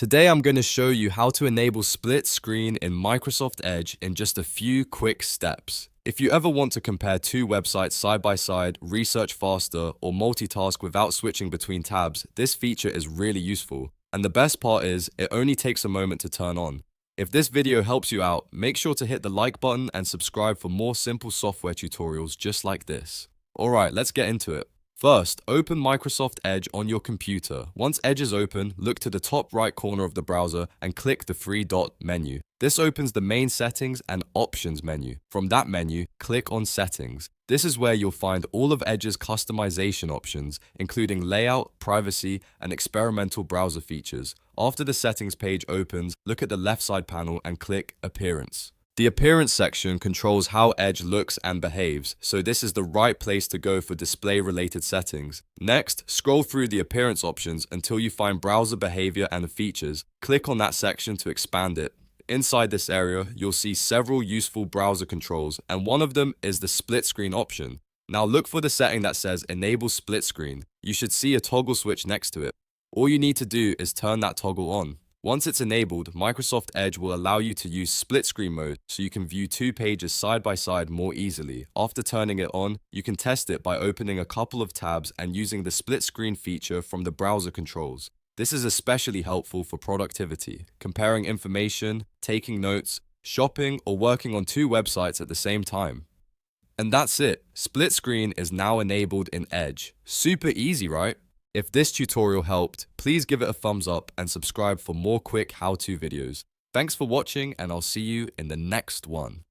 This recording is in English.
Today I'm going to show you how to enable split screen in Microsoft Edge in just a few quick steps. If you ever want to compare two websites side by side, research faster, or multitask without switching between tabs, this feature is really useful. And the best part is, it only takes a moment to turn on. If this video helps you out, make sure to hit the like button and subscribe for more simple software tutorials just like this. Alright, let's get into it. First, open Microsoft Edge on your computer. Once Edge is open, look to the top right corner of the browser and click the three-dot menu. This opens the main settings and options menu. From that menu, click on settings. This is where you'll find all of Edge's customization options, including layout, privacy, and experimental browser features. After the settings page opens, look at the left side panel and click Appearance. The Appearance section controls how Edge looks and behaves, so this is the right place to go for display-related settings. Next, scroll through the Appearance options until you find Browser Behavior and Features. Click on that section to expand it. Inside this area, you'll see several useful browser controls, and one of them is the split screen option. Now look for the setting that says Enable Split Screen. You should see a toggle switch next to it. All you need to do is turn that toggle on. Once it's enabled, Microsoft Edge will allow you to use split screen mode so you can view two pages side by side more easily. After turning it on, you can test it by opening a couple of tabs and using the split screen feature from the browser controls. This is especially helpful for productivity, comparing information, taking notes, shopping, or working on two websites at the same time. And that's it. Split screen is now enabled in Edge. Super easy, right? If this tutorial helped, please give it a thumbs up and subscribe for more quick how-to videos. Thanks for watching, and I'll see you in the next one.